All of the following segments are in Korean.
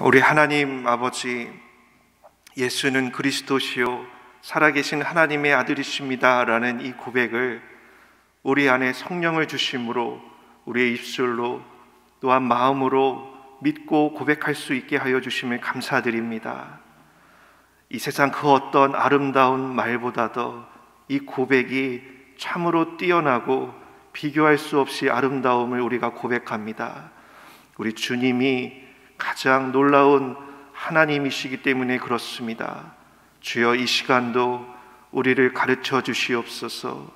우리 하나님 아버지, 예수는 그리스도시요 살아계신 하나님의 아들이십니다 라는 이 고백을 우리 안에 성령을 주심으로 우리의 입술로 또한 마음으로 믿고 고백할 수 있게 하여 주심을 감사드립니다. 이 세상 그 어떤 아름다운 말보다도 이 고백이 참으로 뛰어나고 비교할 수 없이 아름다움을 우리가 고백합니다. 우리 주님이 가장 놀라운 하나님이시기 때문에 그렇습니다. 주여, 이 시간도 우리를 가르쳐 주시옵소서.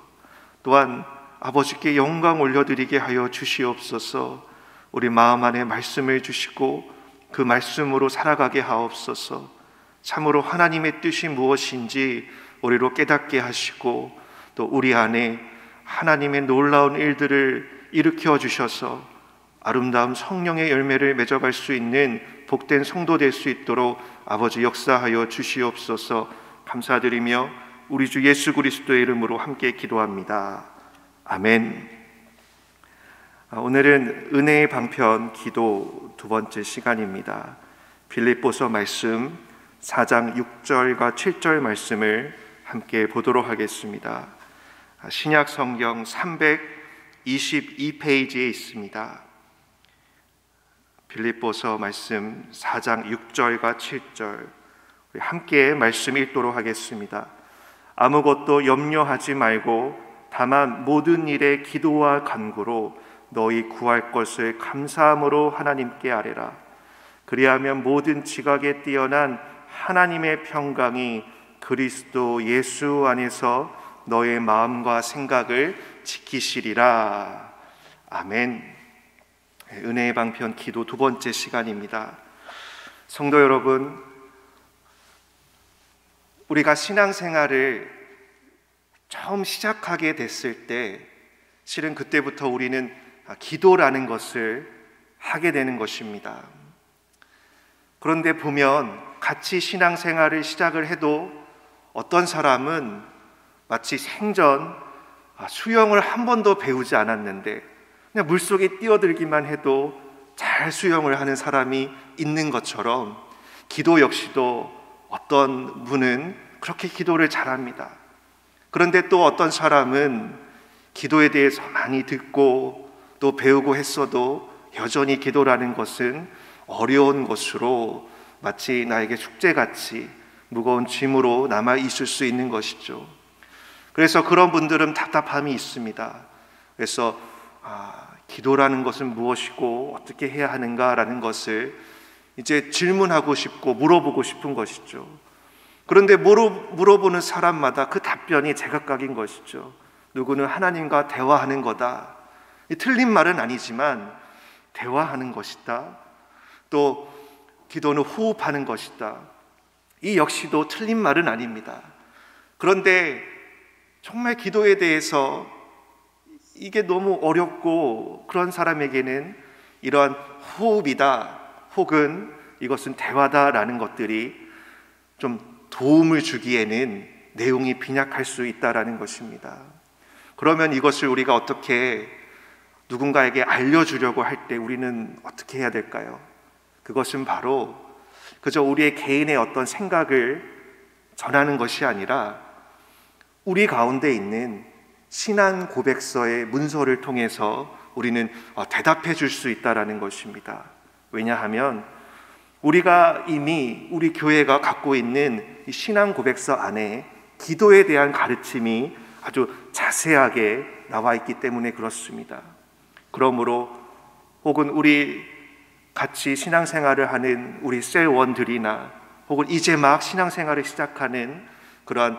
또한 아버지께 영광 올려드리게 하여 주시옵소서. 우리 마음 안에 말씀을 주시고 그 말씀으로 살아가게 하옵소서. 참으로 하나님의 뜻이 무엇인지 우리로 깨닫게 하시고 또 우리 안에 하나님의 놀라운 일들을 일으켜 주셔서 아름다운 성령의 열매를 맺어갈 수 있는 복된 성도 될 수 있도록 아버지 역사하여 주시옵소서. 감사드리며 우리 주 예수 그리스도의 이름으로 함께 기도합니다. 아멘. 오늘은 은혜의 방편 기도 두 번째 시간입니다. 빌립보서 말씀 4장 6절과 7절 말씀을 함께 보도록 하겠습니다. 신약 성경 322페이지에 있습니다. 빌립보서 말씀 4장 6절과 7절 우리 함께 말씀 읽도록 하겠습니다. 아무것도 염려하지 말고 다만 모든 일에 기도와 간구로 너희 구할 것을 감사함으로 하나님께 아뢰라. 그리하면 모든 지각에 뛰어난 하나님의 평강이 그리스도 예수 안에서 너의 마음과 생각을 지키시리라. 아멘. 은혜의 방편 기도 두 번째 시간입니다. 성도 여러분, 우리가 신앙생활을 처음 시작하게 됐을 때 실은 그때부터 우리는 기도라는 것을 하게 되는 것입니다. 그런데 보면 같이 신앙생활을 시작을 해도 어떤 사람은 마치 생전 수영을 한 번도 배우지 않았는데 그냥 물속에 뛰어들기만 해도 잘 수영을 하는 사람이 있는 것처럼 기도 역시도 어떤 분은 그렇게 기도를 잘합니다. 그런데 또 어떤 사람은 기도에 대해서 많이 듣고 또 배우고 했어도 여전히 기도라는 것은 어려운 것으로 마치 나에게 숙제같이 무거운 짐으로 남아 있을 수 있는 것이죠. 그래서 그런 분들은 답답함이 있습니다. 그래서 기도라는 것은 무엇이고 어떻게 해야 하는가라는 것을 이제 질문하고 싶고 물어보고 싶은 것이죠. 그런데 물어보는 사람마다 그 답변이 제각각인 것이죠. 누구는 하나님과 대화하는 거다. 틀린 말은 아니지만 대화하는 것이다. 또 기도는 호흡하는 것이다. 이 역시도 틀린 말은 아닙니다. 그런데 정말 기도에 대해서 이게 너무 어렵고 그런 사람에게는 이러한 호흡이다 혹은 이것은 대화다라는 것들이 좀 도움을 주기에는 내용이 빈약할 수 있다라는 것입니다. 그러면 이것을 우리가 어떻게 누군가에게 알려주려고 할 때 우리는 어떻게 해야 될까요? 그것은 바로 그저 우리의 개인의 어떤 생각을 전하는 것이 아니라 우리 가운데 있는 신앙 고백서의 문서를 통해서 우리는 대답해 줄 수 있다는 것입니다. 왜냐하면 우리가 이미 우리 교회가 갖고 있는 이 신앙 고백서 안에 기도에 대한 가르침이 아주 자세하게 나와 있기 때문에 그렇습니다. 그러므로 혹은 우리 같이 신앙생활을 하는 우리 셀원들이나 혹은 이제 막 신앙생활을 시작하는 그러한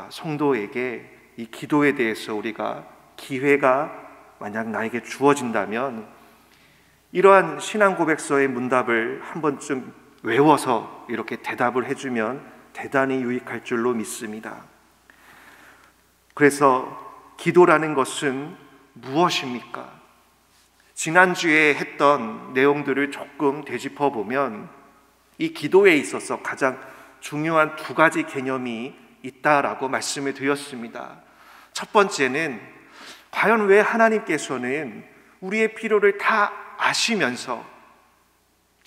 성도에게 이 기도에 대해서 우리가 기회가 만약 나에게 주어진다면 이러한 신앙 고백서의 문답을 한 번쯤 외워서 이렇게 대답을 해주면 대단히 유익할 줄로 믿습니다. 그래서 기도라는 것은 무엇입니까? 지난주에 했던 내용들을 조금 되짚어 보면 이 기도에 있어서 가장 중요한 두 가지 개념이 있다라고 말씀을 드렸습니다. 첫 번째는 과연 왜 하나님께서는 우리의 필요를 다 아시면서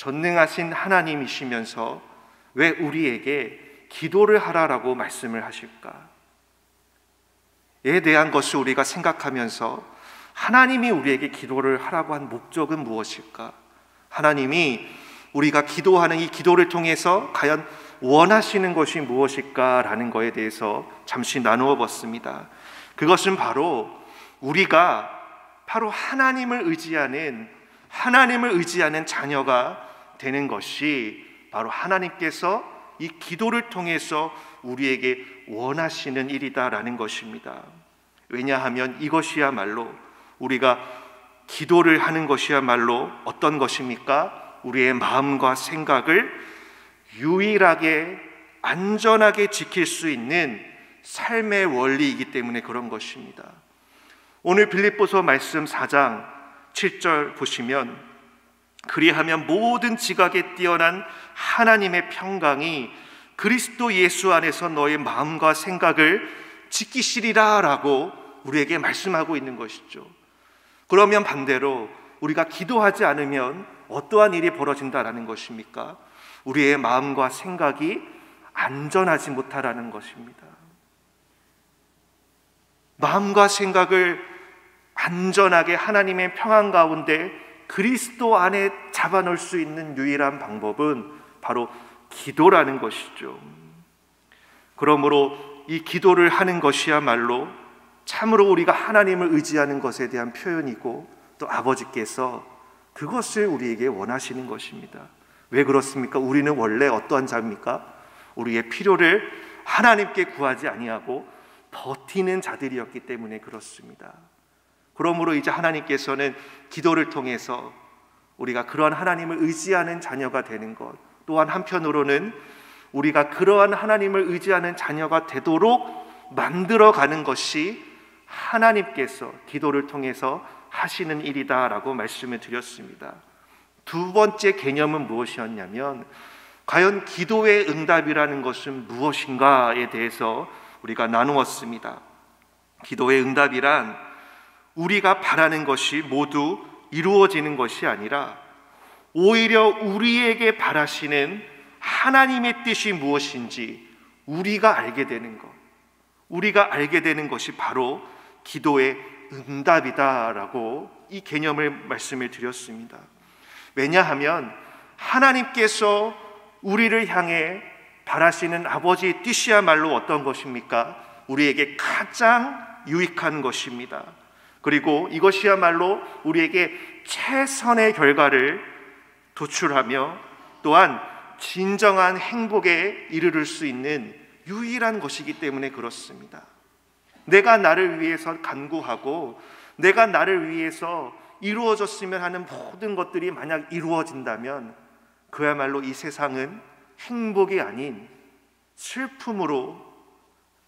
전능하신 하나님이시면서 왜 우리에게 기도를 하라라고 말씀을 하실까? 에 대한 것을 우리가 생각하면서 하나님이 우리에게 기도를 하라고 한 목적은 무엇일까? 하나님이 우리가 기도하는 이 기도를 통해서 과연 원하시는 것이 무엇일까라는 것에 대해서 잠시 나누어 봤습니다. 그것은 바로 우리가 바로 하나님을 의지하는 자녀가 되는 것이 바로 하나님께서 이 기도를 통해서 우리에게 원하시는 일이다라는 것입니다. 왜냐하면 이것이야말로 우리가 기도를 하는 것이야말로 어떤 것입니까? 우리의 마음과 생각을 유일하게 안전하게 지킬 수 있는 삶의 원리이기 때문에 그런 것입니다. 오늘 빌립보서 말씀 4장 7절 보시면 그리하면 모든 지각에 뛰어난 하나님의 평강이 그리스도 예수 안에서 너의 마음과 생각을 지키시리라 라고 우리에게 말씀하고 있는 것이죠. 그러면 반대로 우리가 기도하지 않으면 어떠한 일이 벌어진다라는 것입니까? 우리의 마음과 생각이 안전하지 못하라는 것입니다. 마음과 생각을 안전하게 하나님의 평안 가운데 그리스도 안에 잡아놓을 수 있는 유일한 방법은 바로 기도라는 것이죠. 그러므로 이 기도를 하는 것이야말로 참으로 우리가 하나님을 의지하는 것에 대한 표현이고 또 아버지께서 그것을 우리에게 원하시는 것입니다. 왜 그렇습니까? 우리는 원래 어떠한 자입니까? 우리의 필요를 하나님께 구하지 아니하고 버티는 자들이었기 때문에 그렇습니다. 그러므로 이제 하나님께서는 기도를 통해서 우리가 그러한 하나님을 의지하는 자녀가 되는 것, 또한 한편으로는 우리가 그러한 하나님을 의지하는 자녀가 되도록 만들어가는 것이 하나님께서 기도를 통해서 하시는 일이다라고 말씀을 드렸습니다. 두 번째 개념은 무엇이었냐면 과연 기도의 응답이라는 것은 무엇인가에 대해서 우리가 나누었습니다. 기도의 응답이란 우리가 바라는 것이 모두 이루어지는 것이 아니라 오히려 우리에게 바라시는 하나님의 뜻이 무엇인지 우리가 알게 되는 것, 우리가 알게 되는 것이 바로 기도의 응답이다라고 이 개념을 말씀을 드렸습니다. 왜냐하면 하나님께서 우리를 향해 바라시는 아버지의 뜻이야말로 어떤 것입니까? 우리에게 가장 유익한 것입니다. 그리고 이것이야말로 우리에게 최선의 결과를 도출하며 또한 진정한 행복에 이르를 수 있는 유일한 것이기 때문에 그렇습니다. 내가 나를 위해서 간구하고 내가 나를 위해서 이루어졌으면 하는 모든 것들이 만약 이루어진다면 그야말로 이 세상은 행복이 아닌 슬픔으로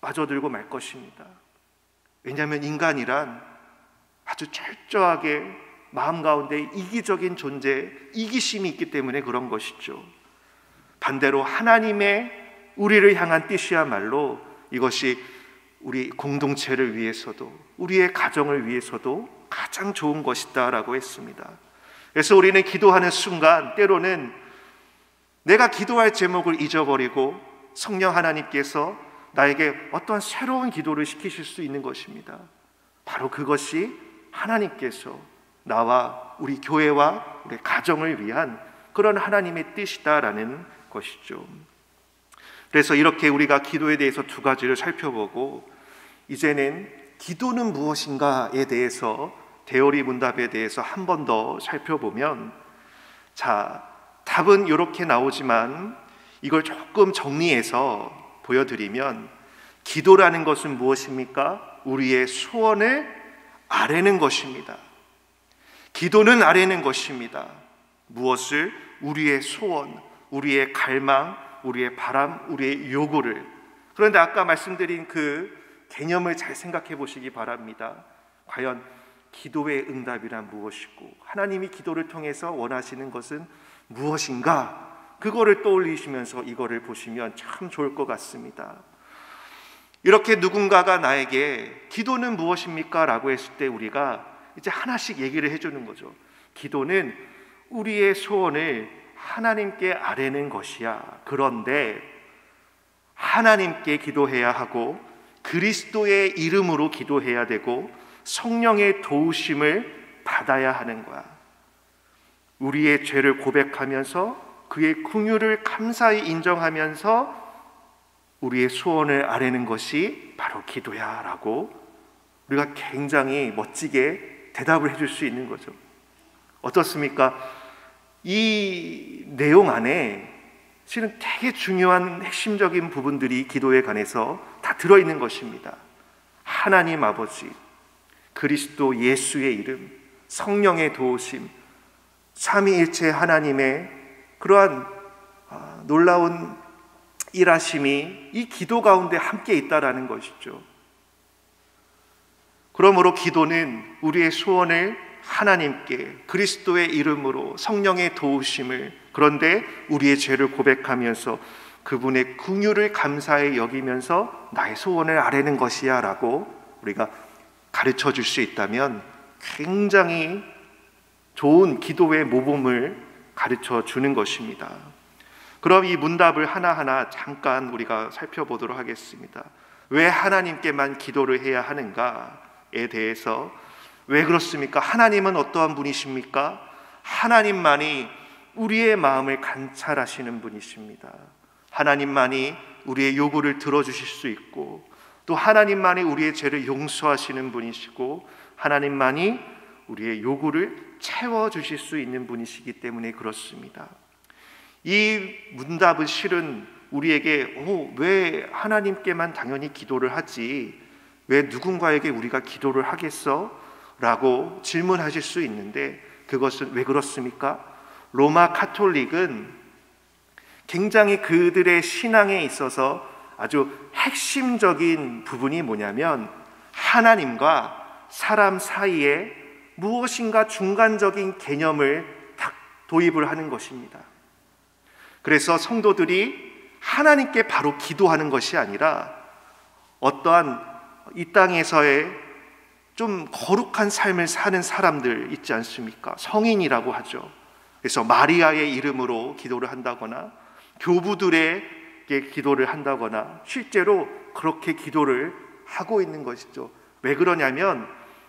빠져들고 말 것입니다. 왜냐하면 인간이란 아주 철저하게 마음 가운데 이기적인 존재, 이기심이 있기 때문에 그런 것이죠. 반대로 하나님의 우리를 향한 뜻이야말로 이것이 우리 공동체를 위해서도 우리의 가정을 위해서도 가장 좋은 것이다 라고 했습니다. 그래서 우리는 기도하는 순간 때로는 내가 기도할 제목을 잊어버리고 성령 하나님께서 나에게 어떠한 새로운 기도를 시키실 수 있는 것입니다. 바로 그것이 하나님께서 나와 우리 교회와 우리 가정을 위한 그런 하나님의 뜻이다라는 것이죠. 그래서 이렇게 우리가 기도에 대해서 두 가지를 살펴보고 이제는 기도는 무엇인가에 대해서 대어리 문답에 대해서 한 번 더 살펴보면 답은 이렇게 나오지만 이걸 조금 정리해서 보여드리면 기도라는 것은 무엇입니까? 우리의 소원을 아뢰는 것입니다. 기도는 아뢰는 것입니다. 무엇을? 우리의 소원, 우리의 갈망, 우리의 바람, 우리의 요구를. 그런데 아까 말씀드린 그 개념을 잘 생각해 보시기 바랍니다. 과연 기도의 응답이란 무엇이고 하나님이 기도를 통해서 원하시는 것은 무엇인가? 그거를 떠올리시면서 이거를 보시면 참 좋을 것 같습니다. 이렇게 누군가가 나에게 기도는 무엇입니까? 라고 했을 때 우리가 이제 하나씩 얘기를 해주는 거죠. 기도는 우리의 소원을 하나님께 아뢰는 것이야. 그런데 하나님께 기도해야 하고 그리스도의 이름으로 기도해야 되고 성령의 도우심을 받아야 하는 거야. 우리의 죄를 고백하면서 그의 긍휼을 감사히 인정하면서 우리의 소원을 아뢰는 것이 바로 기도야 라고 우리가 굉장히 멋지게 대답을 해줄 수 있는 거죠. 어떻습니까? 이 내용 안에 실은 되게 중요한 핵심적인 부분들이 기도에 관해서 다 들어있는 것입니다. 하나님 아버지, 그리스도 예수의 이름, 성령의 도우심, 삼위일체 하나님의 그러한 놀라운 일하심이 이 기도 가운데 함께 있다라는 것이죠. 그러므로 기도는 우리의 소원을 하나님께 그리스도의 이름으로 성령의 도우심을, 그런데 우리의 죄를 고백하면서 그분의 긍휼을 감사히 여기면서 나의 소원을 아뢰는 것이야 라고 우리가 가르쳐 줄 수 있다면 굉장히 좋은 기도의 모범을 가르쳐 주는 것입니다. 그럼 이 문답을 하나하나 잠깐 우리가 살펴보도록 하겠습니다. 왜 하나님께만 기도를 해야 하는가에 대해서, 왜 그렇습니까? 하나님은 어떠한 분이십니까? 하나님만이 우리의 마음을 관찰하시는 분이십니다. 하나님만이 우리의 요구를 들어주실 수 있고, 또 하나님만이 우리의 죄를 용서하시는 분이시고, 하나님만이 우리의 요구를 채워주실 수 있는 분이시기 때문에 그렇습니다. 이 문답은 실은 우리에게 왜 하나님께만 당연히 기도를 하지, 왜 누군가에게 우리가 기도를 하겠어? 라고 질문하실 수 있는데, 그것은 왜 그렇습니까? 로마 카톨릭은 굉장히 그들의 신앙에 있어서 아주 핵심적인 부분이 뭐냐면, 하나님과 사람 사이에 무엇인가 중간적인 개념을 딱 도입을 하는 것입니다. 그래서 성도들이 하나님께 바로 기도하는 것이 아니라 어떠한 이 땅에서의 좀 거룩한 삶을 사는 사람들 있지 않습니까? 성인이라고 하죠. 그래서 마리아의 이름으로 기도를 한다거나 교부들에게 기도를 한다거나 실제로 그렇게 기도를 하고 있는 것이죠. 왜 그러냐면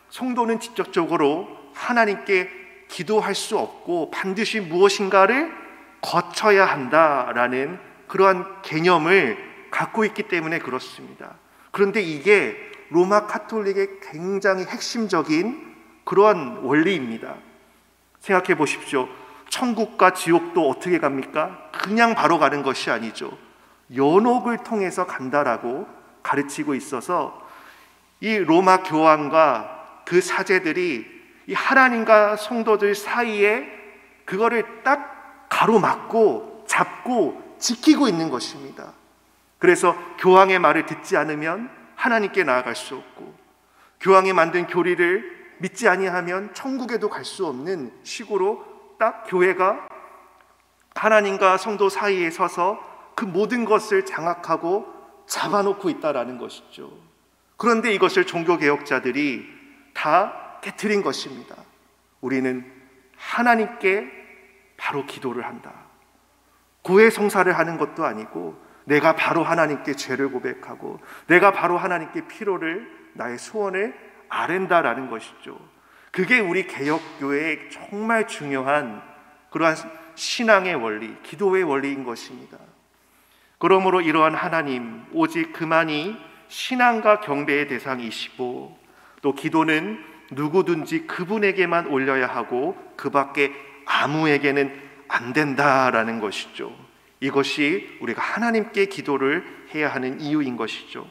성도는 직접적으로 하나님께 기도할 수 없고 반드시 무엇인가를 거쳐야 한다라는 그러한 개념을 갖고 있기 때문에 그렇습니다. 그런데 이게 로마 카톨릭의 굉장히 핵심적인 그러한 원리입니다. 생각해 보십시오. 천국과 지옥도 어떻게 갑니까? 그냥 바로 가는 것이 아니죠. 연옥을 통해서 간다라고 가르치고 있어서 이 로마 교황과 그 사제들이 이 하나님과 성도들 사이에 그거를 딱 가로막고 잡고 지키고 있는 것입니다. 그래서 교황의 말을 듣지 않으면 하나님께 나아갈 수 없고, 교황이 만든 교리를 믿지 아니하면 천국에도 갈 수 없는 식으로 딱 교회가 하나님과 성도 사이에 서서 그 모든 것을 장악하고 잡아놓고 있다라는 것이죠. 그런데 이것을 종교개혁자들이 다 깨트린 것입니다. 우리는 하나님께 바로 기도를 한다. 고해성사를 하는 것도 아니고 내가 바로 하나님께 죄를 고백하고 내가 바로 하나님께 피로를, 나의 소원을 아랜다라는 것이죠. 그게 우리 개혁교회의 정말 중요한 그러한 신앙의 원리, 기도의 원리인 것입니다. 그러므로 이러한 하나님, 오직 그만이 신앙과 경배의 대상이시고, 또 기도는 누구든지 그분에게만 올려야 하고 그 밖에 아무에게는 안 된다라는 것이죠. 이것이 우리가 하나님께 기도를 해야 하는 이유인 것이죠.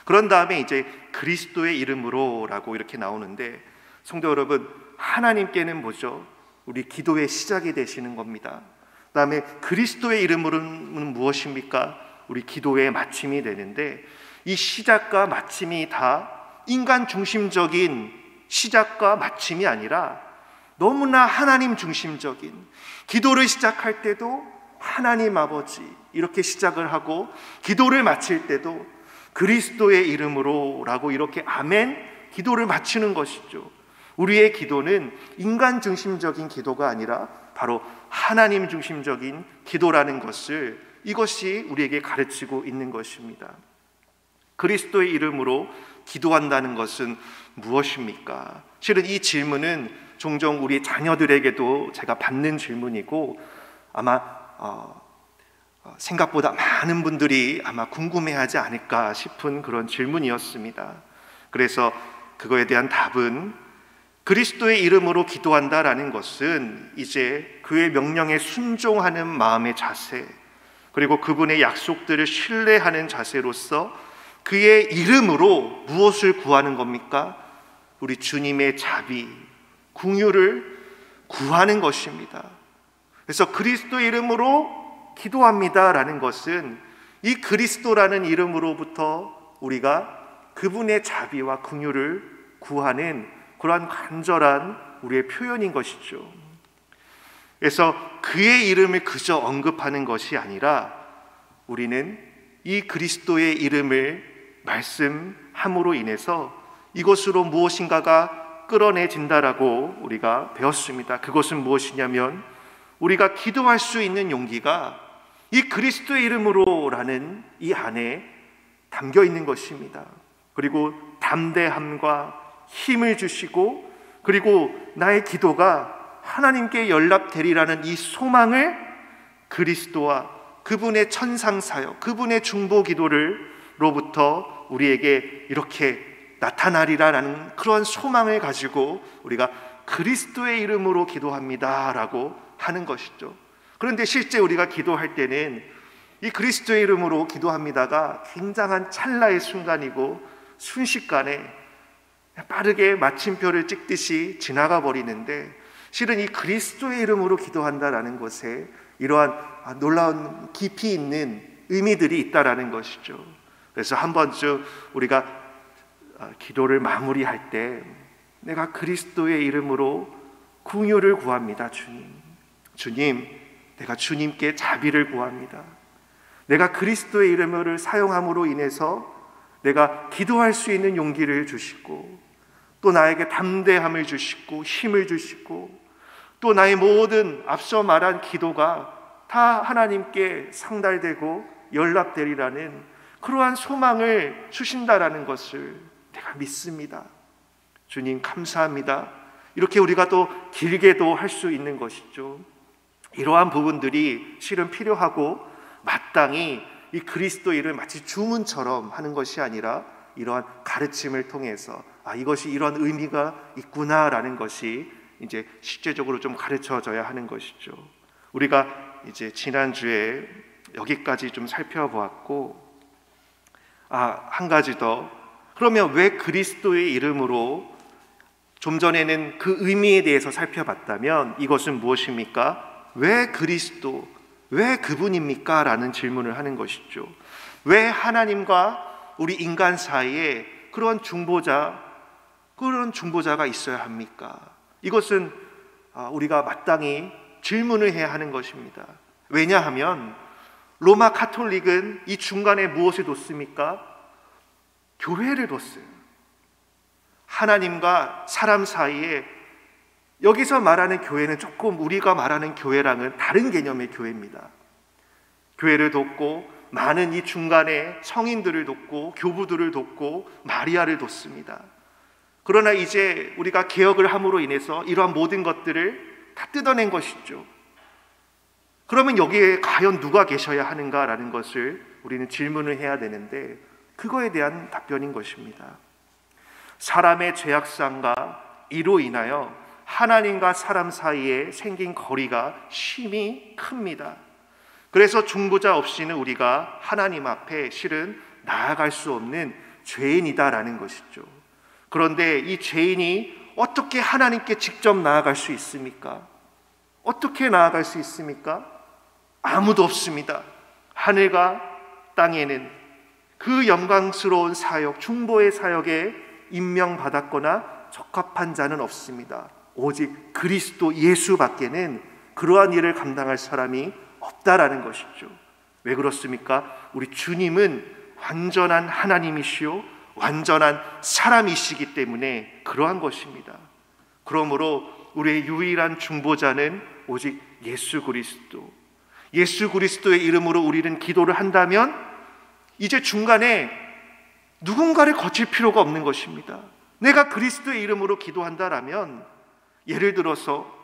그런 다음에 이제 그리스도의 이름으로 라고 이렇게 나오는데, 성도 여러분, 하나님께는 뭐죠? 우리 기도의 시작이 되시는 겁니다. 그 다음에 그리스도의 이름으로는 무엇입니까? 우리 기도의 마침이 되는데, 이 시작과 마침이 다 인간 중심적인 시작과 마침이 아니라 너무나 하나님 중심적인, 기도를 시작할 때도 하나님 아버지 이렇게 시작을 하고 기도를 마칠 때도 그리스도의 이름으로 라고 이렇게 아멘 기도를 마치는 것이죠. 우리의 기도는 인간 중심적인 기도가 아니라 바로 하나님 중심적인 기도라는 것을 이것이 우리에게 가르치고 있는 것입니다. 그리스도의 이름으로 기도한다는 것은 무엇입니까? 실은 이 질문은 종종 우리 자녀들에게도 제가 받는 질문이고 아마 생각보다 많은 분들이 아마 궁금해하지 않을까 싶은 그런 질문이었습니다. 그래서 그거에 대한 답은 그리스도의 이름으로 기도한다라는 것은 이제 그의 명령에 순종하는 마음의 자세, 그리고 그분의 약속들을 신뢰하는 자세로서 그의 이름으로 무엇을 구하는 겁니까? 우리 주님의 자비, 긍휼을 구하는 것입니다. 그래서 그리스도의 이름으로 기도합니다라는 것은 이 그리스도라는 이름으로부터 우리가 그분의 자비와 긍휼을 구하는 그러한 간절한 우리의 표현인 것이죠. 그래서 그의 이름을 그저 언급하는 것이 아니라 우리는 이 그리스도의 이름을 말씀함으로 인해서 이것으로 무엇인가가 끌어내진다라고 우리가 배웠습니다. 그것은 무엇이냐면 우리가 기도할 수 있는 용기가 이 그리스도의 이름으로라는 이 안에 담겨 있는 것입니다. 그리고 담대함과 힘을 주시고, 그리고 나의 기도가 하나님께 연락되리라는 이 소망을 그리스도와 그분의 천상사역, 그분의 중보 기도로부터 우리에게 이렇게 나타나리라는 그런 소망을 가지고 우리가 그리스도의 이름으로 기도합니다라고 하는 것이죠. 그런데 실제 우리가 기도할 때는 이 그리스도의 이름으로 기도합니다가 굉장한 찰나의 순간이고 순식간에 빠르게 마침표를 찍듯이 지나가 버리는데, 실은 이 그리스도의 이름으로 기도한다라는 것에 이러한 놀라운 깊이 있는 의미들이 있다라는 것이죠. 그래서 한 번쯤 우리가 기도를 마무리할 때 내가 그리스도의 이름으로 긍휼을 구합니다. 주님, 내가 주님께 자비를 구합니다. 내가 그리스도의 이름을 사용함으로 인해서 내가 기도할 수 있는 용기를 주시고, 또 나에게 담대함을 주시고 힘을 주시고, 또 나의 모든 앞서 말한 기도가 다 하나님께 상달되고 연락되리라는 그러한 소망을 주신다라는 것을 내가 믿습니다. 주님 감사합니다. 이렇게 우리가 또 길게도 할 수 있는 것이죠. 이러한 부분들이 실은 필요하고 마땅히 이 그리스도 일을 마치 주문처럼 하는 것이 아니라 이러한 가르침을 통해서 이것이 이런 의미가 있구나라는 것이 이제 실제적으로 좀 가르쳐져야 하는 것이죠. 우리가 이제 지난주에 여기까지 좀 살펴보았고, 한 가지 더. 그러면 왜 그리스도의 이름으로, 좀 전에는 그 의미에 대해서 살펴봤다면 이것은 무엇입니까? 왜 그리스도, 왜 그분입니까? 라는 질문을 하는 것이죠. 왜 하나님과 우리 인간 사이에 그런 중보자가 있어야 합니까? 이것은 우리가 마땅히 질문을 해야 하는 것입니다. 왜냐하면 로마 가톨릭은 이 중간에 무엇을 뒀습니까? 교회를 뒀어요. 하나님과 사람 사이에, 여기서 말하는 교회는 조금 우리가 말하는 교회랑은 다른 개념의 교회입니다. 교회를 돕고 많은 이 중간에 성인들을 돕고 교부들을 돕고 마리아를 돕습니다. 그러나 이제 우리가 개혁을 함으로 인해서 이러한 모든 것들을 다 뜯어낸 것이죠. 그러면 여기에 과연 누가 계셔야 하는가라는 것을 우리는 질문을 해야 되는데, 그거에 대한 답변인 것입니다. 사람의 죄악상과 이로 인하여 하나님과 사람 사이에 생긴 거리가 심히 큽니다. 그래서 중보자 없이는 우리가 하나님 앞에 실은 나아갈 수 없는 죄인이다라는 것이죠. 그런데 이 죄인이 어떻게 하나님께 직접 나아갈 수 있습니까? 어떻게 나아갈 수 있습니까? 아무도 없습니다. 하늘과 땅에는 그 영광스러운 사역, 중보의 사역에 임명받았거나 적합한 자는 없습니다. 오직 그리스도 예수밖에는 그러한 일을 감당할 사람이 없다라는 것이죠. 왜 그렇습니까? 우리 주님은 완전한 하나님이시요 완전한 사람이시기 때문에 그러한 것입니다. 그러므로 우리의 유일한 중보자는 오직 예수 그리스도, 예수 그리스도의 이름으로 우리는 기도를 한다면 이제 중간에 누군가를 거칠 필요가 없는 것입니다. 내가 그리스도의 이름으로 기도한다라면, 예를 들어서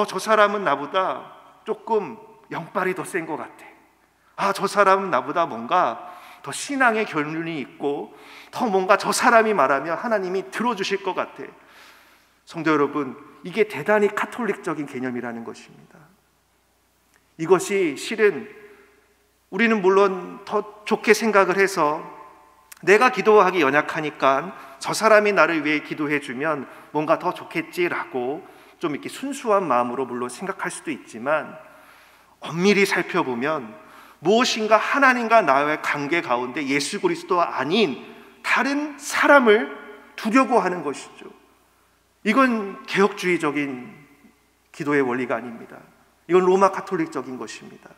저 사람은 나보다 조금 영빨이 더 센 것 같아. 저 사람은 나보다 뭔가 더 신앙의 결론이 있고 더 뭔가 저 사람이 말하면 하나님이 들어주실 것 같아. 성도 여러분, 이게 대단히 카톨릭적인 개념이라는 것입니다. 이것이 실은 우리는 물론 더 좋게 생각을 해서 내가 기도하기 연약하니까 저 사람이 나를 위해 기도해 주면 뭔가 더 좋겠지라고 좀 이렇게 순수한 마음으로 물론 생각할 수도 있지만, 엄밀히 살펴보면 무엇인가 하나님과 나의 관계 가운데 예수 그리스도가 아닌 다른 사람을 두려고 하는 것이죠. 이건 개혁주의적인 기도의 원리가 아닙니다. 이건 로마 카톨릭적인 것입니다.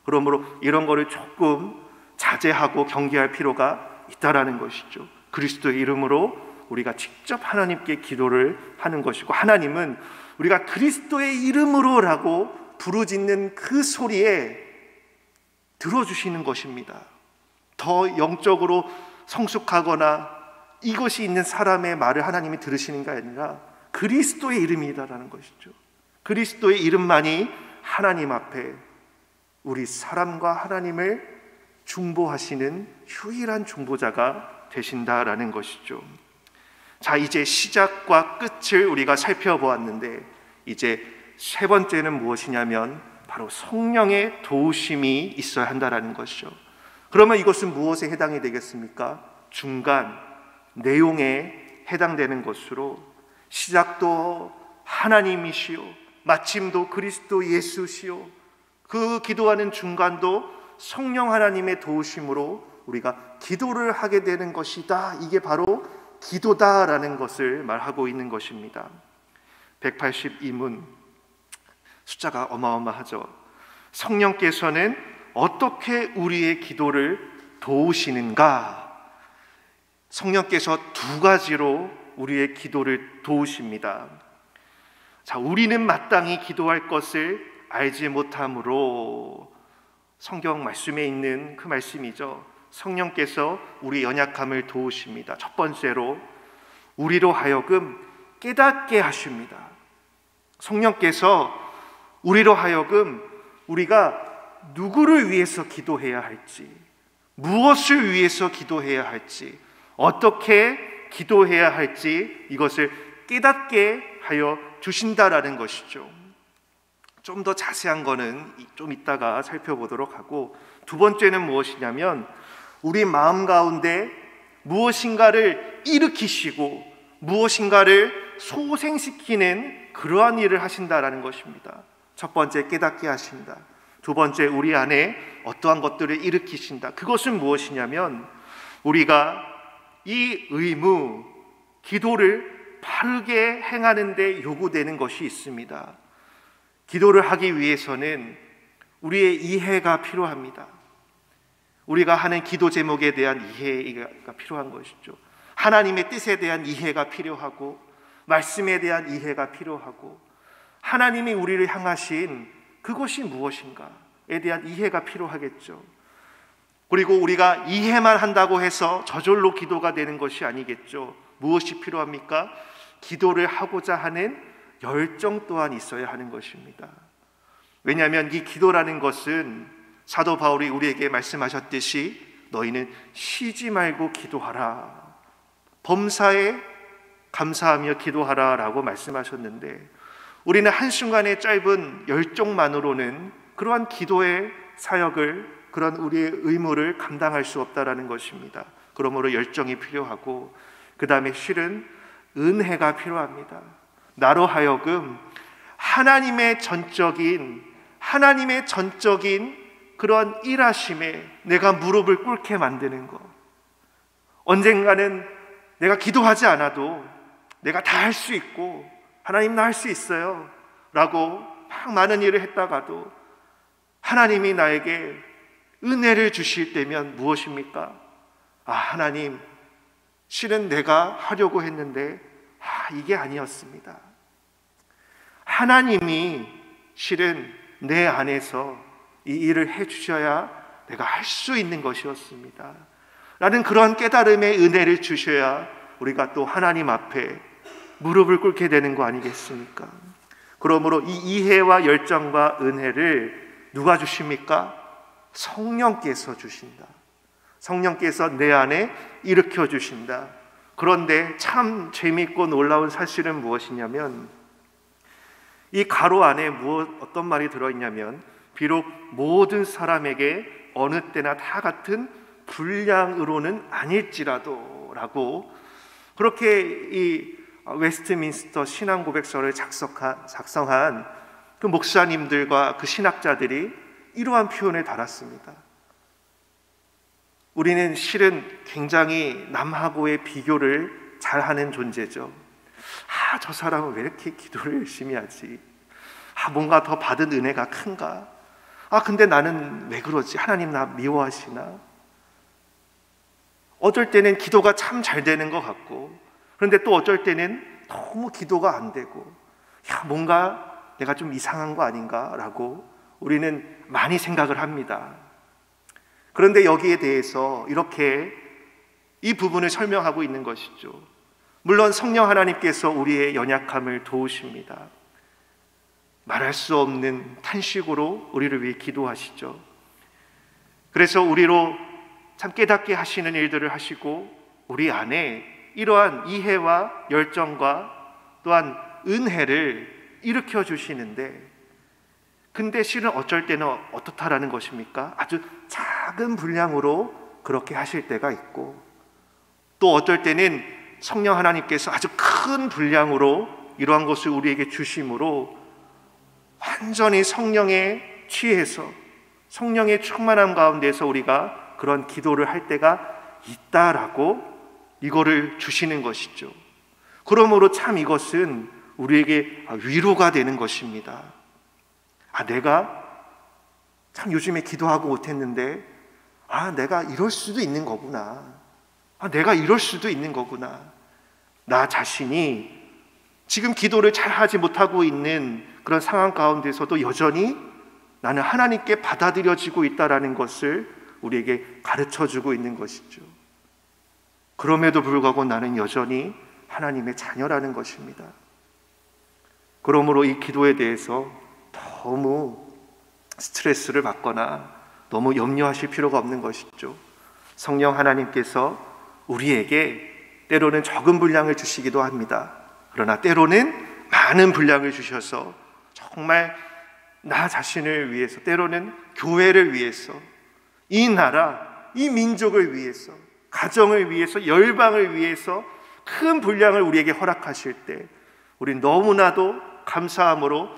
그러므로 이런 거를 조금 자제하고 경계할 필요가 있다라는 것이죠. 그리스도의 이름으로 우리가 직접 하나님께 기도를 하는 것이고, 하나님은 우리가 그리스도의 이름으로라고 부르짖는 그 소리에 들어주시는 것입니다. 더 영적으로 성숙하거나 이것이 있는 사람의 말을 하나님이 들으시는 게 아니라 그리스도의 이름이다라는 것이죠. 그리스도의 이름만이 하나님 앞에 우리 사람과 하나님을 중보하시는 유일한 중보자가 되신다라는 것이죠. 자, 이제 시작과 끝을 우리가 살펴보았는데, 이제 세 번째는 무엇이냐면 바로 성령의 도우심이 있어야 한다라는 것이죠. 그러면 이것은 무엇에 해당이 되겠습니까? 중간 내용에 해당되는 것으로, 시작도 하나님이시요 마침도 그리스도 예수시요, 그 기도하는 중간도 성령 하나님의 도우심으로 우리가 기도를 하게 되는 것이다. 이게 바로 기도다라는 것을 말하고 있는 것입니다. 182문, 숫자가 어마어마하죠. 성령께서는 어떻게 우리의 기도를 도우시는가? 성령께서 두 가지로 우리의 기도를 도우십니다. 자, 우리는 마땅히 기도할 것을 알지 못함으로, 성경 말씀에 있는 그 말씀이죠. 성령께서 우리 연약함을 도우십니다. 첫 번째로 우리로 하여금 깨닫게 하십니다. 성령께서 우리로 하여금 우리가 누구를 위해서 기도해야 할지, 무엇을 위해서 기도해야 할지, 어떻게 기도해야 할지 이것을 깨닫게 하여 주신다라는 것이죠. 좀 더 자세한 거는 좀 이따가 살펴보도록 하고, 두 번째는 무엇이냐면 우리 마음 가운데 무엇인가를 일으키시고 무엇인가를 소생시키는 그러한 일을 하신다라는 것입니다. 첫 번째, 깨닫게 하신다. 두 번째, 우리 안에 어떠한 것들을 일으키신다. 그것은 무엇이냐면 우리가 이 의무, 기도를 바르게 행하는 데 요구되는 것이 있습니다. 기도를 하기 위해서는 우리의 이해가 필요합니다. 우리가 하는 기도 제목에 대한 이해가 필요한 것이죠. 하나님의 뜻에 대한 이해가 필요하고, 말씀에 대한 이해가 필요하고, 하나님이 우리를 향하신 그것이 무엇인가에 대한 이해가 필요하겠죠. 그리고 우리가 이해만 한다고 해서 저절로 기도가 되는 것이 아니겠죠. 무엇이 필요합니까? 기도를 하고자 하는 열정 또한 있어야 하는 것입니다. 왜냐하면 이 기도라는 것은 사도 바울이 우리에게 말씀하셨듯이 너희는 쉬지 말고 기도하라, 범사에 감사하며 기도하라 라고 말씀하셨는데, 우리는 한순간의 짧은 열정만으로는 그러한 기도의 사역을, 그런 우리의 의무를 감당할 수 없다라는 것입니다. 그러므로 열정이 필요하고, 그 다음에 실은 은혜가 필요합니다. 나로 하여금 하나님의 전적인 그런 일하심에 내가 무릎을 꿇게 만드는 것. 언젠가는 내가 기도하지 않아도 내가 다 할 수 있고, 하나님 나 할 수 있어요 라고 막 많은 일을 했다가도 하나님이 나에게 은혜를 주실 때면 무엇입니까? 하나님, 실은 내가 하려고 했는데 이게 아니었습니다. 하나님이 실은 내 안에서 이 일을 해주셔야 내가 할 수 있는 것이었습니다 라는 그런 깨달음의 은혜를 주셔야 우리가 또 하나님 앞에 무릎을 꿇게 되는 거 아니겠습니까? 그러므로 이 이해와 열정과 은혜를 누가 주십니까? 성령께서 주신다. 성령께서 내 안에 일으켜 주신다. 그런데 참 재미있고 놀라운 사실은 무엇이냐면 이 가로 안에 어떤 말이 들어있냐면 비록 모든 사람에게 어느 때나 다 같은 분량으로는 아닐지라도 라고 그렇게 이 웨스트민스터 신앙고백서를 작성한 그 목사님들과 그 신학자들이 이러한 표현을 달았습니다. 우리는 실은 굉장히 남하고의 비교를 잘하는 존재죠. 저 사람은 왜 이렇게 기도를 열심히 하지? 뭔가 더 받은 은혜가 큰가? 근데 나는 왜 그러지? 하나님 나 미워하시나? 어쩔 때는 기도가 참 잘 되는 것 같고, 그런데 또 어쩔 때는 너무 기도가 안 되고, 뭔가 내가 좀 이상한 거 아닌가? 라고 우리는 많이 생각을 합니다. 그런데 여기에 대해서 이렇게 이 부분을 설명하고 있는 것이죠. 물론 성령 하나님께서 우리의 연약함을 도우십니다. 말할 수 없는 탄식으로 우리를 위해 기도하시죠. 그래서 우리로 참 깨닫게 하시는 일들을 하시고 우리 안에 이러한 이해와 열정과 또한 은혜를 일으켜 주시는데, 근데 실은 어쩔 때는 어떻다라는 것입니까? 아주 작은 분량으로 그렇게 하실 때가 있고, 또 어쩔 때는 성령 하나님께서 아주 큰 분량으로 이러한 것을 우리에게 주심으로 완전히 성령에 취해서 성령의 충만함 가운데서 우리가 그런 기도를 할 때가 있다라고 이거를 주시는 것이죠. 그러므로 참 이것은 우리에게 위로가 되는 것입니다. 내가 참 요즘에 기도하고 못했는데 내가 이럴 수도 있는 거구나. 내가 이럴 수도 있는 거구나. 나 자신이 지금 기도를 잘 하지 못하고 있는 그런 상황 가운데서도 여전히 나는 하나님께 받아들여지고 있다는 것을 우리에게 가르쳐주고 있는 것이죠. 그럼에도 불구하고 나는 여전히 하나님의 자녀라는 것입니다. 그러므로 이 기도에 대해서 너무 스트레스를 받거나 너무 염려하실 필요가 없는 것이죠. 성령 하나님께서 우리에게 때로는 적은 분량을 주시기도 합니다. 그러나 때로는 많은 분량을 주셔서 정말 나 자신을 위해서, 때로는 교회를 위해서, 이 나라, 이 민족을 위해서, 가정을 위해서, 열방을 위해서 큰 분량을 우리에게 허락하실 때 우린 너무나도 감사함으로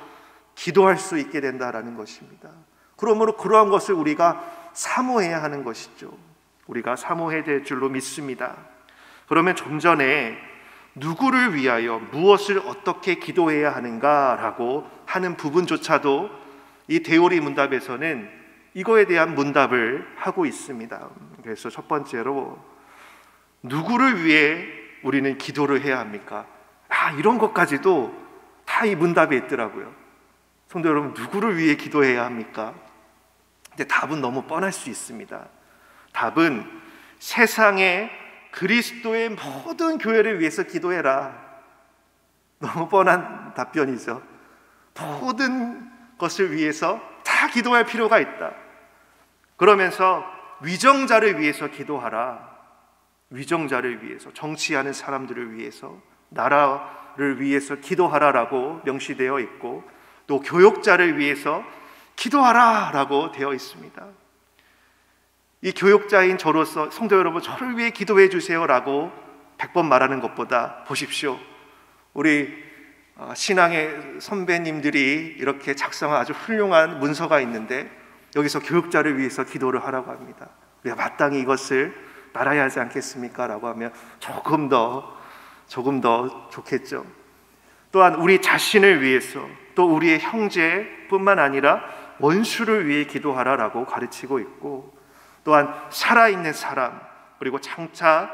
기도할 수 있게 된다라는 것입니다. 그러므로 그러한 것을 우리가 사모해야 하는 것이죠. 우리가 사모해야 될 줄로 믿습니다. 그러면 좀 전에 누구를 위하여 무엇을 어떻게 기도해야 하는가라고 하는 부분조차도 이 데오리 문답에서는 이거에 대한 문답을 하고 있습니다. 그래서 첫 번째로 누구를 위해 우리는 기도를 해야 합니까? 이런 것까지도 다 이 문답에 있더라고요. 성도 여러분, 누구를 위해 기도해야 합니까? 근데 답은 너무 뻔할 수 있습니다. 답은 세상에 그리스도의 모든 교회를 위해서 기도해라. 너무 뻔한 답변이죠. 모든 것을 위해서 다 기도할 필요가 있다. 그러면서 위정자를 위해서 기도하라. 위정자를 위해서, 정치하는 사람들을 위해서, 나라를 위해서 기도하라라고 명시되어 있고, 또 교역자를 위해서 기도하라라고 되어 있습니다. 이 교역자인 저로서 성도 여러분, 저를 위해 기도해 주세요라고 100번 말하는 것보다 보십시오, 우리 신앙의 선배님들이 이렇게 작성한 아주 훌륭한 문서가 있는데 여기서 교역자를 위해서 기도를 하라고 합니다. 우리가 마땅히 이것을 따라야 하지 않겠습니까? 라고 하면 조금 더 좋겠죠. 또한 우리 자신을 위해서, 또 우리의 형제뿐만 아니라 원수를 위해 기도하라라고 가르치고 있고, 또한 살아있는 사람, 그리고 장차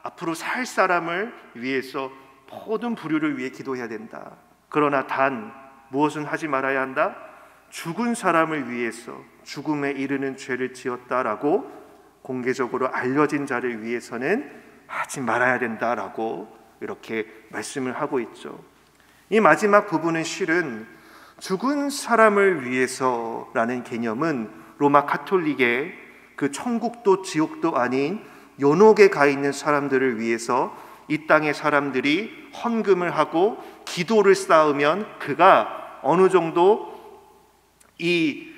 앞으로 살 사람을 위해서 모든 부류를 위해 기도해야 된다. 그러나 단 무엇은 하지 말아야 한다? 죽은 사람을 위해서 죽음에 이르는 죄를 지었다라고 공개적으로 알려진 자를 위해서는 하지 말아야 된다라고 이렇게 말씀을 하고 있죠. 이 마지막 부분은 실은 죽은 사람을 위해서라는 개념은 로마 가톨릭의 그 천국도 지옥도 아닌 연옥에 가 있는 사람들을 위해서 이 땅의 사람들이 헌금을 하고 기도를 쌓으면 그가 어느 정도 이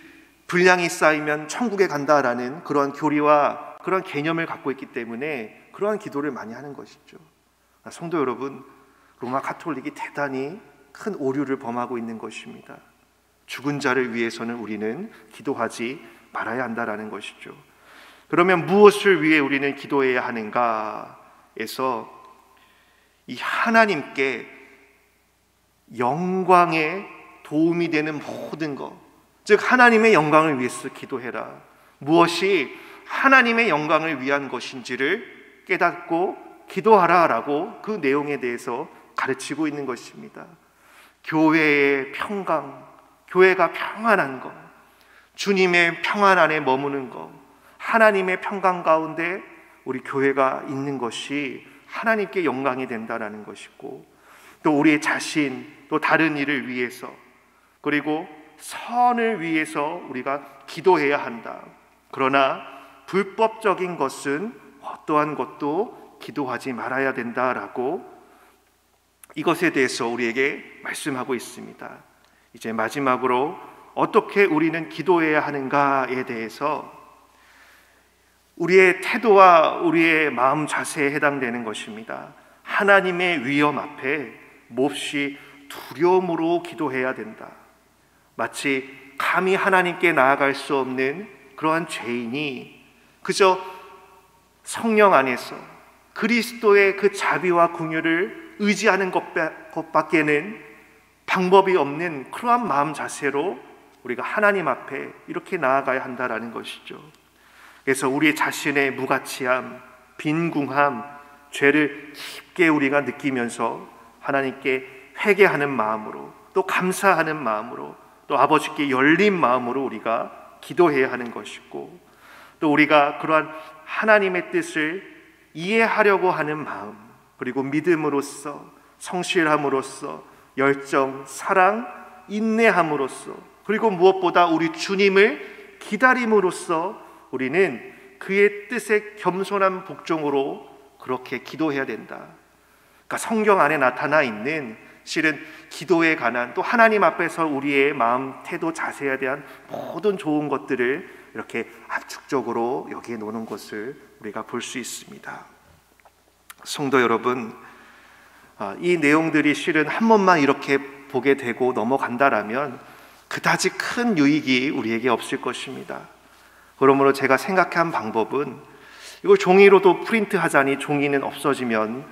분량이 쌓이면 천국에 간다라는 그러한 교리와 그러한 개념을 갖고 있기 때문에 그러한 기도를 많이 하는 것이죠. 성도 여러분, 로마 가톨릭이 대단히 큰 오류를 범하고 있는 것입니다. 죽은 자를 위해서는 우리는 기도하지 말아야 한다라는 것이죠. 그러면 무엇을 위해 우리는 기도해야 하는가에서 이 하나님께 영광에 도움이 되는 모든 것, 즉 하나님의 영광을 위해서 기도해라. 무엇이 하나님의 영광을 위한 것인지를 깨닫고 기도하라라고 그 내용에 대해서 가르치고 있는 것입니다. 교회의 평강, 교회가 평안한 것, 주님의 평안 안에 머무는 것, 하나님의 평강 가운데 우리 교회가 있는 것이 하나님께 영광이 된다라는 것이고, 또 우리의 자신, 또 다른 일을 위해서, 그리고 선을 위해서 우리가 기도해야 한다. 그러나 불법적인 것은 어떠한 것도 기도하지 말아야 된다라고 이것에 대해서 우리에게 말씀하고 있습니다. 이제 마지막으로 어떻게 우리는 기도해야 하는가에 대해서 우리의 태도와 우리의 마음 자세에 해당되는 것입니다. 하나님의 위엄 앞에 몹시 두려움으로 기도해야 된다. 마치 감히 하나님께 나아갈 수 없는 그러한 죄인이 그저 성령 안에서 그리스도의 그 자비와 긍휼을 의지하는 것밖에는 방법이 없는 그러한 마음 자세로 우리가 하나님 앞에 이렇게 나아가야 한다라는 것이죠. 그래서 우리 자신의 무가치함, 빈궁함, 죄를 깊게 우리가 느끼면서 하나님께 회개하는 마음으로, 또 감사하는 마음으로, 또 아버지께 열린 마음으로 우리가 기도해야 하는 것이고, 또 우리가 그러한 하나님의 뜻을 이해하려고 하는 마음, 그리고 믿음으로써, 성실함으로써, 열정, 사랑, 인내함으로써, 그리고 무엇보다 우리 주님을 기다림으로써 우리는 그의 뜻에 겸손한 복종으로 그렇게 기도해야 된다. 그러니까 성경 안에 나타나 있는 실은 기도에 관한, 또 하나님 앞에서 우리의 마음, 태도, 자세에 대한 모든 좋은 것들을 이렇게 압축적으로 여기에 놓는 것을 우리가 볼 수 있습니다. 성도 여러분, 이 내용들이 실은 한 번만 이렇게 보게 되고 넘어간다라면 그다지 큰 유익이 우리에게 없을 것입니다. 그러므로 제가 생각한 방법은 이걸 종이로도 프린트하자니 종이는 없어지면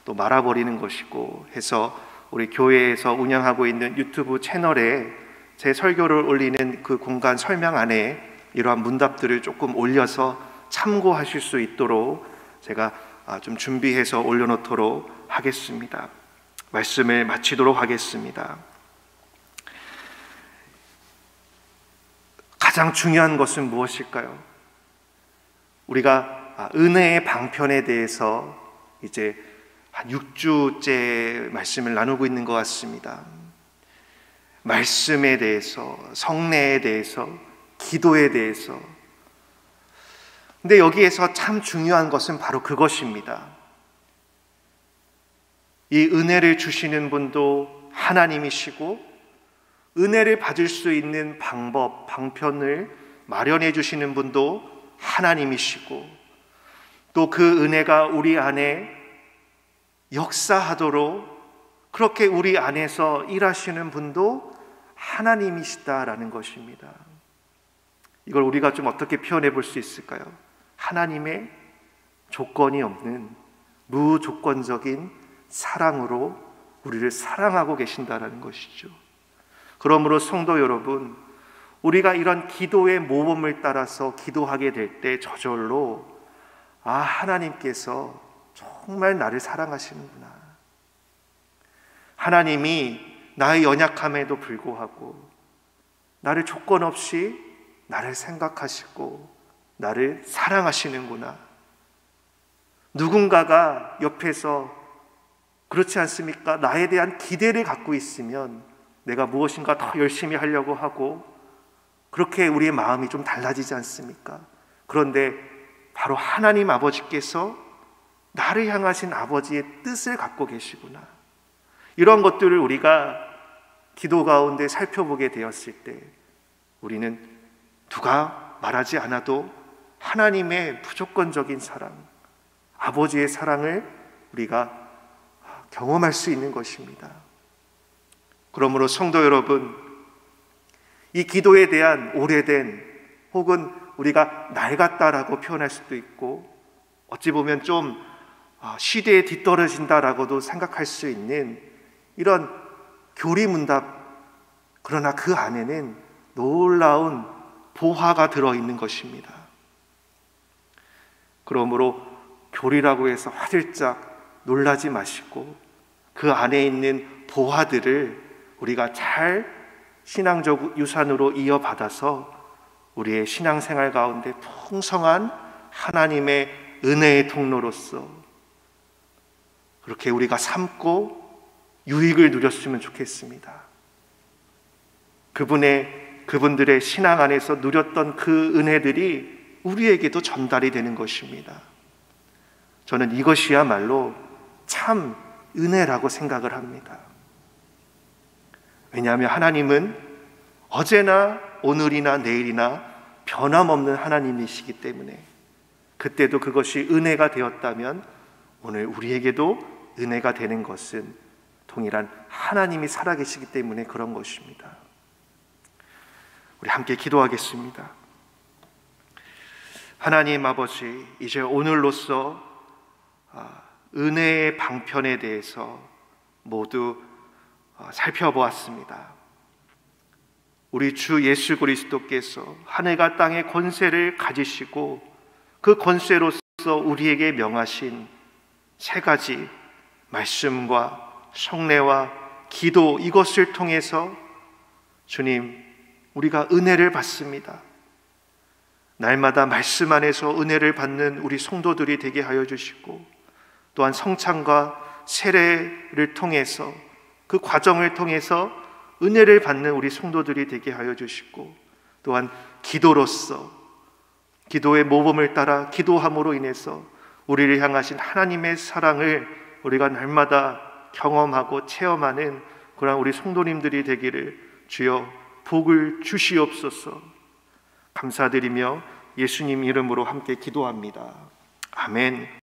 또 말아버리는 것이고 해서 우리 교회에서 운영하고 있는 유튜브 채널에 제 설교를 올리는 그 공간 설명 안에 이러한 문답들을 조금 올려서 참고하실 수 있도록 제가 좀 준비해서 올려놓도록 하겠습니다. 말씀을 마치도록 하겠습니다. 가장 중요한 것은 무엇일까요? 우리가 은혜의 방편에 대해서 이제 한 6주째 말씀을 나누고 있는 것 같습니다. 말씀에 대해서, 성례에 대해서, 기도에 대해서. 근데 여기에서 참 중요한 것은 바로 그것입니다. 이 은혜를 주시는 분도 하나님이시고, 은혜를 받을 수 있는 방법, 방편을 마련해 주시는 분도 하나님이시고, 또 그 은혜가 우리 안에 역사하도록 그렇게 우리 안에서 일하시는 분도 하나님이시다라는 것입니다. 이걸 우리가 좀 어떻게 표현해 볼 수 있을까요? 하나님의 조건이 없는 무조건적인 사랑으로 우리를 사랑하고 계신다라는 것이죠. 그러므로 성도 여러분, 우리가 이런 기도의 모범을 따라서 기도하게 될 때 저절로 하나님께서 정말 나를 사랑하시는구나. 하나님이 나의 연약함에도 불구하고 나를 조건 없이 나를 생각하시고 나를 사랑하시는구나. 누군가가 옆에서 그렇지 않습니까? 나에 대한 기대를 갖고 있으면 내가 무엇인가 더 열심히 하려고 하고 그렇게 우리의 마음이 좀 달라지지 않습니까? 그런데 바로 하나님 아버지께서 나를 향하신 아버지의 뜻을 갖고 계시구나. 이런 것들을 우리가 기도 가운데 살펴보게 되었을 때 우리는 누가 말하지 않아도 하나님의 무조건적인 사랑, 아버지의 사랑을 우리가 경험할 수 있는 것입니다. 그러므로 성도 여러분, 이 기도에 대한 오래된 혹은 우리가 낡았다라고 표현할 수도 있고 어찌 보면 좀 시대에 뒤떨어진다라고도 생각할 수 있는 이런 교리문답, 그러나 그 안에는 놀라운 보화가 들어있는 것입니다. 그러므로 교리라고 해서 화들짝 놀라지 마시고 그 안에 있는 보화들을 우리가 잘 신앙적 유산으로 이어받아서 우리의 신앙생활 가운데 풍성한 하나님의 은혜의 통로로서 그렇게 우리가 삼고 유익을 누렸으면 좋겠습니다. 그분들의 신앙 안에서 누렸던 그 은혜들이 우리에게도 전달이 되는 것입니다. 저는 이것이야말로 참 은혜라고 생각을 합니다. 왜냐하면 하나님은 어제나 오늘이나 내일이나 변함없는 하나님이시기 때문에 그때도 그것이 은혜가 되었다면 오늘 우리에게도 은혜가 되는 것은 동일한 하나님이 살아계시기 때문에 그런 것입니다. 우리 함께 기도하겠습니다. 하나님 아버지, 이제 오늘로써 은혜의 방편에 대해서 모두 살펴보았습니다. 우리 주 예수 그리스도께서 하늘과 땅의 권세를 가지시고 그 권세로서 우리에게 명하신 세 가지 말씀과 성례와 기도, 이것을 통해서 주님, 우리가 은혜를 받습니다. 날마다 말씀 안에서 은혜를 받는 우리 성도들이 되게 하여 주시고 또한 성찬과 세례를 통해서 그 과정을 통해서 은혜를 받는 우리 성도들이 되게 하여 주시고 또한 기도로서 기도의 모범을 따라 기도함으로 인해서 우리를 향하신 하나님의 사랑을 우리가 날마다 경험하고 체험하는 그런 우리 성도님들이 되기를 주여 복을 주시옵소서. 감사드리며 예수님 이름으로 함께 기도합니다. 아멘.